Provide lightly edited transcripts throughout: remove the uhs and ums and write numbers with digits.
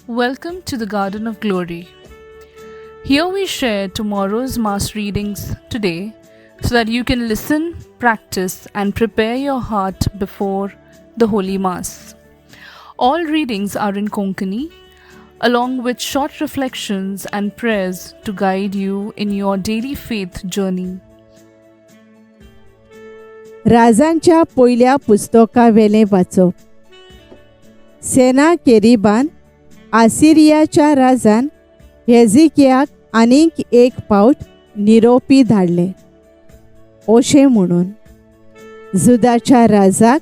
Welcome to the Garden of Glory. Here we share tomorrow's Mass readings today so that you can listen, practice, and prepare your heart before the Holy Mass. All readings are in Konkani, along with short reflections and prayers to guide you in your daily faith journey. राजांच्या पयल्या पुस्तका वेले वाचप. सेनाकेरीबान आसिरियाच्या राजान हेजिकियाक आनीक एक पावट निरोपी धाडले. ओशे म्हणून जुदाच्या राजाक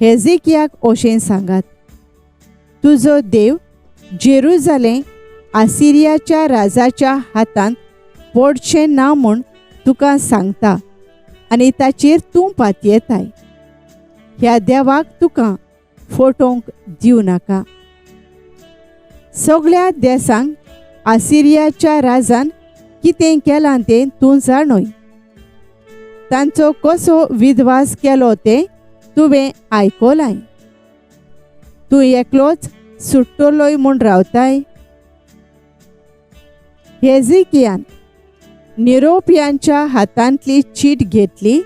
हेजिकियाक ओशें सांगात, तुजो देव जेरुजालेम आसिरियाच्या राजाच्या हातांत पडचें ना म्हूण तुका सांगता आनी ताचेर तूं पातयेताय. ह्या देवाक तुका फोटोवंक दिवं नाका. सगळ्या देशांक आसिरियाच्या राजान कितें केलां तें तूं जाणय. तांचो कसो विध्वास केलो तें तुवें आयकलाय. तूं एकलोच सुट्टलोय म्हूण रावताय. हेजिकियान निरोपियांच्या हातांतली चीट घेतली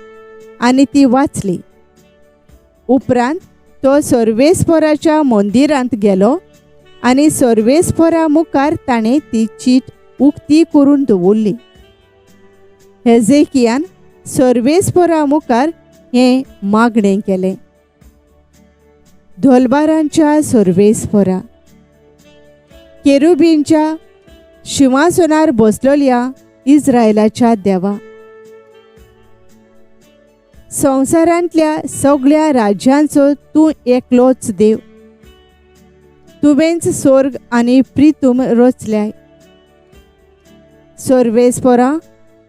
आनी ती वाचली. उपरांत तो सर्वेस्पराच्या मंदिरांत गेलो आनी सर्वेस्परा मुखार ताणें ती चीट उक्ती करून दवरली. हेजिकियान सर्वेस्परा मुखार हें मागणें केलें. धोलबारांच्या सर्वेस्परा, केरुबींच्या शिंवासनार बसलेल्या इस्रायलाच्या देवा, संवसारांतल्या सगळ्या राज्यांचो तूं एकलोच देव. तुवेंच स्वर्ग आनी पृथ्वी रचल्याय. सर्वेस्परा,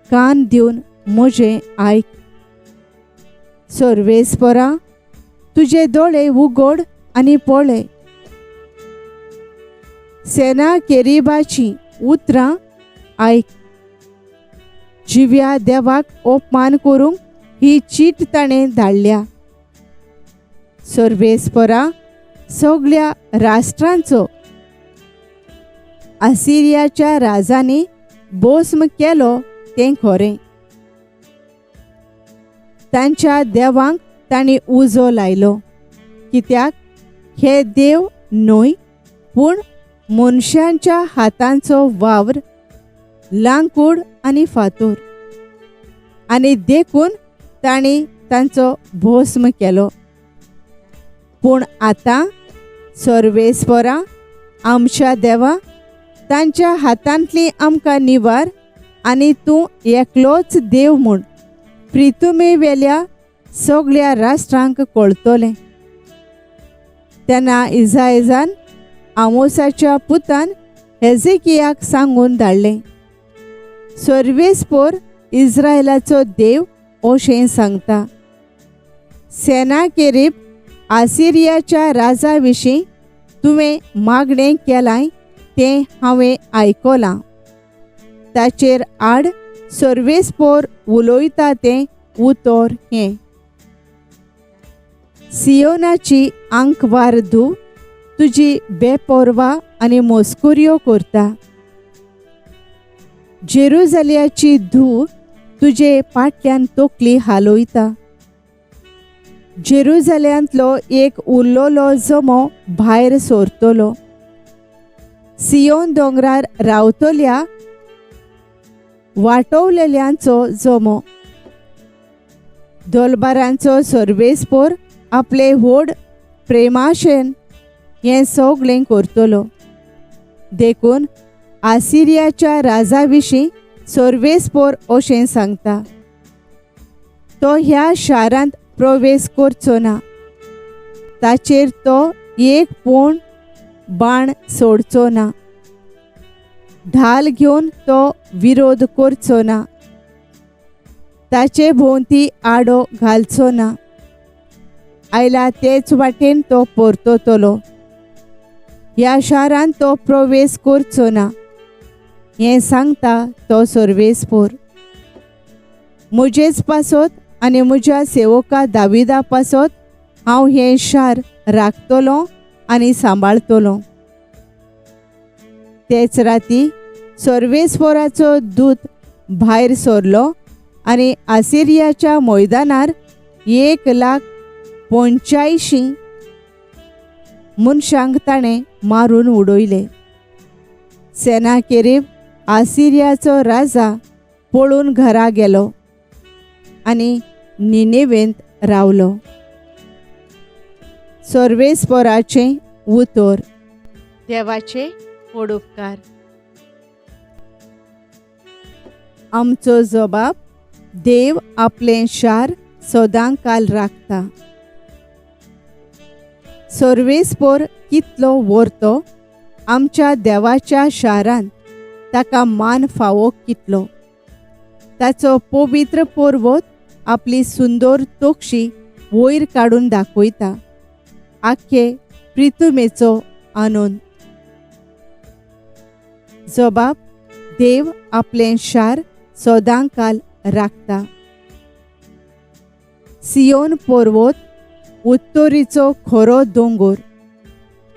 कान दिवन म्हजें आयक. सर्वेस्परा, तुजे दोळे उगड आनी पळय. सेनाकेरीबाची उतरां आयक. जिव्या देवाक अपमान करूंक ही चीट ताणें धाडल्या. सर्वेस्परा, सगळ्या राष्ट्रांचो आसिरियाच्या राजांनी भस्म केलो तें खरें. तांच्या देवांक तांणी उजो लायलो, कित्याक हे देव न्हय पूण मनशांच्या हातांचो वावर, लांकूड आनी फातर. आनी देखून तांणी तांचो भस्म केलो. पूण आतां सर्वेस्परा, आमच्या देवा, तांच्या हातांतली आमकां निवार आनी तूं एकलोच देव म्हूण पृथ्वी वेल्या सगळ्या राष्ट्रांक कळटलें. तेन्ना इजायेजान आमोसाच्या पुतान हेजिकियाक सांगून धाडलें, सर्वेस्पर इस्रायलाचो देव ओशें सांगता, सेनाकेरीब आसिरियाच्या राजा विशीं तुवें मागणें केलां तें हांवें आयकलां. ताचेर आड सर्वेस्पर उलोयता तें उतर हें. सियोनाची आंकवार धूव तुजी बेपरवा आनी मस्कुऱ्यो करता. जेरुजाल्याची धूव तुजे फाटल्यान तकली हालयता. जेरुजाल्यांतलो एक उरलोलो जमो भायर सरतलो. सियोन दोंगरार रावतल्या वाटवलेल्यांचो जमो. दोलबारांचो सर्वेस्पर आपले व्हड प्रेमाशेन हें सगळें करतलो. देखून आसिरियाच्या राजा विशीं सर्वेस्पर ओशें सांगता, तो ह्या शारांत प्रवेश करचो ना. ताचेर तो एक पोण बाण सोडचो ना. ढाल घेवन तो विरोध करचो ना. ताचे भोंवती आडो घालचो ना. आयला तेच वाटेन तो परततलो. ह्या शारांत तो प्रवेश करचो ना. हें सांगता तो सर्वेस्पर. म्हजेच पासत आनी म्हज्या सेवका दाविदा पासत हांव हें शार राखतलों आनी सांबाळतलों. तेच राती सर्वेस्पराचो दूत भायर सरलो आनी आसिरियाच्या मैदानार 1,85,000 मनशांक ताणें मारून उडयले. सेनाकेरीब आसिरियाचो राजा पळून घरा गेलो आनी निनेवेंत रावलो. सर्वेस्पराचें उतर. देवाचे पडुपकार. आमचो जबाब. देव आपलें शार सदांकाल राखता. सर्वेस्पर कितलो व्हरतो आमच्या देवाच्या शारांत ताका मान फावो कितलो. ताचो पवित्र पर्वत आपली सुंदर तोक्षी वयर काडून दाखयता. आख्खे प्रितुमेचो आनंद. जबाब. देव आपलें शार सदांकाल राखता. सियोन पर्वत उत्तरीचो खरो दोंगर,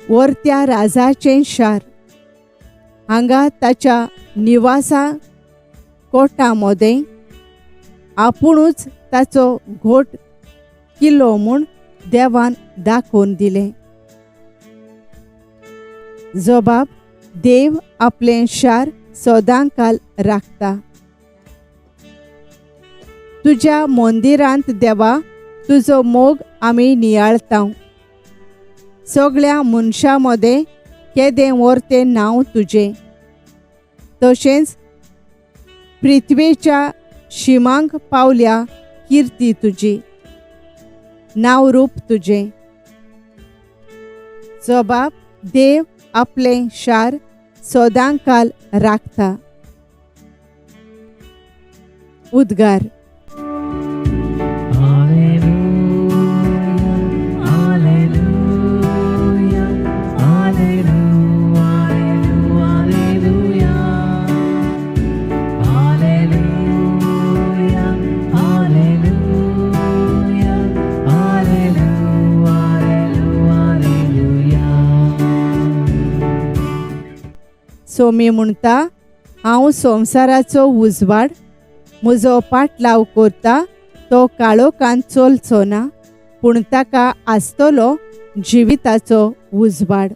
वर्त्या राजाचें शार. हांगा ताच्या निवासा कोटा मदें आपुणूच ताचो घोट किल्लो म्हूण देवान दाखोवन दिलें. जबाब. देव आपलें शार सदांकाल राखता. तुज्या मंदिरांत देवा तुजो मोग आमी नियाळटाव. सगळ्या मनशां मदें केदें व्हरतें नांव तुजें. तशेंच पृथ्वेच्या शिमांक पावल्या किर्ती तुजी. नांवरूप तुजें. जबाब. देव आपलें शार सदांकाल राखता. उद्गार. सोमी म्हणटा, हांव संवसाराचो उजवाड. म्हजो पाटलाव करता तो काळोखांत चलचो ना, पूण ताका आसतलो जिविताचो उजवाड.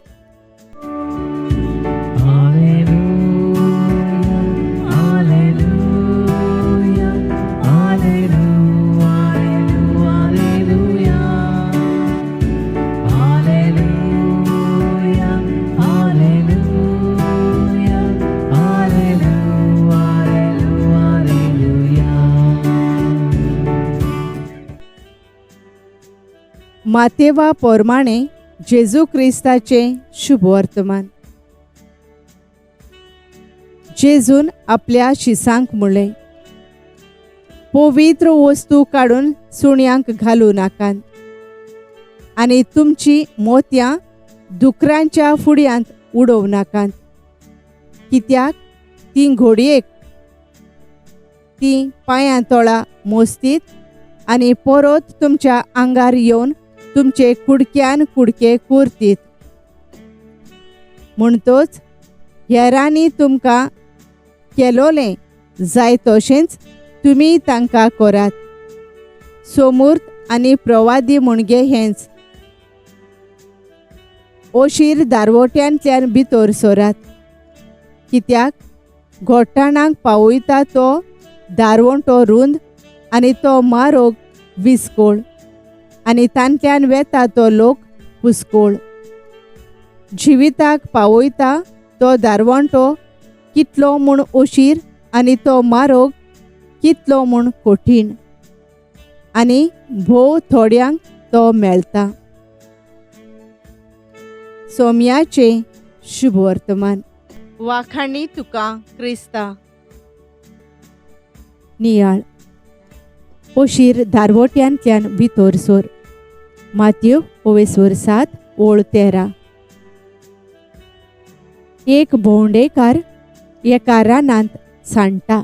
मातेवा पोरमाणे जेजू क्रिस्ताचें शुभ वर्तमान. जेजून आपल्या शिसांक म्हणलें, पवित्र वस्तू काडून सुण्यांक घालूं नाकात आनी तुमची मोतयां दुकरांच्या फुड्यांत उडोव नाकात. कित्याक ती घोडयेक ती पांयां तोळा मोस्तीत आनी परत तुमच्या आंगार येवन तुमचे कुडक्यान कुडके कुरतीत. म्हणटोच हेरांनी तुमकां केलोलें जाय तशेंच तुमी तांकां करात. सोमूर्त आनी प्रवादी म्हणगे हेंच. ओशीर दारवट्यांतल्यान भितर सरात. कित्याक घोट्टाणांक पावयता तो दारवंटो रुंद आनी तो मारोग विस्कोळ आनी तांतल्यान वेता तो लोक हुस्कोळ. जिविताक पावयता तो दारवंटो कितलो म्हूण ओशीर आनी तो मारोग कितलो म्हूण कठीण, आनी भोव थोड्यांक तो मेळटा. सोम्याचें शुभ वर्तमान. वाखाणी तुका क्रिस्ता. नियाळ. ओशीर दारवट्यांतल्यान भितर सर. माथ्यू 7:13. एक भोंवडेकार एका रानांत सांडटा.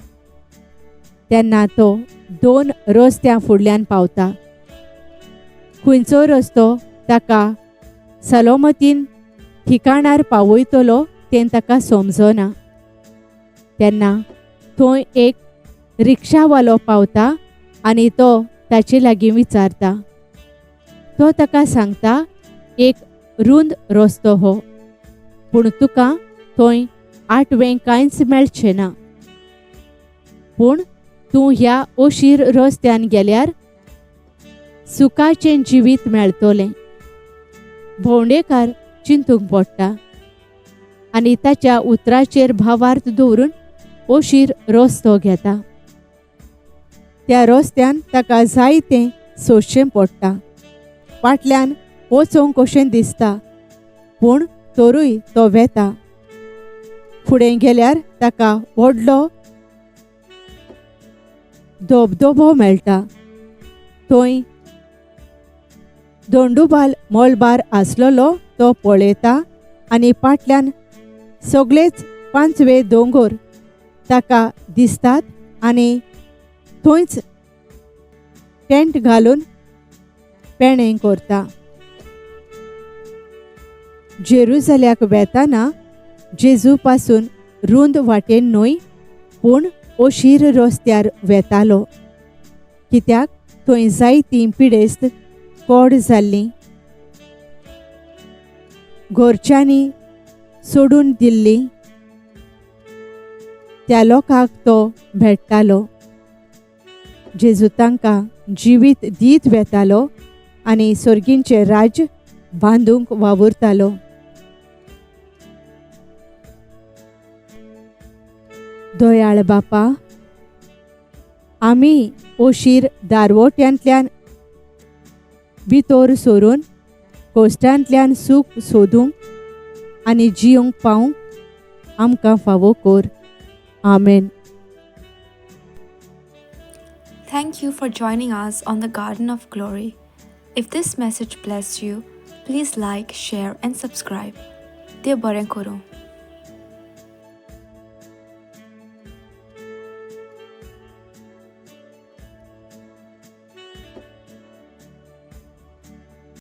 तेन्ना तो 2 रस्त्यां फुडल्यान पावता. खंयचो रस्तो ताका सलोमतीन ठिकाणार पावयतलो तें ताका समजना. तेन्ना थंय एक रिक्षावालो पावता आनी तो ताचे लागीं विचारता. तो ताका सांगता, एक रुंद रस्तो हो, पूण तुका थंय आठवें कांयच मेळचें ना. पूण तूं ह्या ओशीर रस्त्यान गेल्यार सुखाचें जिवीत मेळटलें. भोंवडेकार चिंतूंक पडटा आनी ताच्या उतराचेर भावार्थ दवरून ओशीर रस्तो घेता. त्या रस्त्यान ताका जायतें सोंसचें पडटा. फाटल्यान वचोंक कशें दिसता, पूण तरूय तो वेता. फुडें गेल्यार ताका व्हडलो धबधबो मेळटा. थंय दोंडुबाल मळबार आसलेलो तो पळयता आनी फाटल्यान सगळेच 5वे दोंगर ताका दिसतात आनी थंयच टेंट घालून पेणे करता. जेरुसल्याक वेताना जेजू पासून रुंद वाटेन न्हय, पूण ओशीर रस्त्यार वेतालो, कित्याक थंय जायतीं पिडेस्त कोड जाल्लीं, घरच्यांनी सोडून दिल्लीं, त्या लोकांक तो भेट्टालो. जेजू तांकां जिवीत दीत वेतालो आनी सर्गींचें राज्य बांदूंक वावुरतालो. दयाळ बापा, आमी ओशीर दारवट्यांतल्यान भितर सरून कोश्टांतल्यान सूख सोदूंक आनी जियोंक पावूंक आमकां फावो कर. आमेन. Thank you for joining us on the Garden of Glory. If this message blessed you, please like, share, and subscribe. Dev Baren Koro.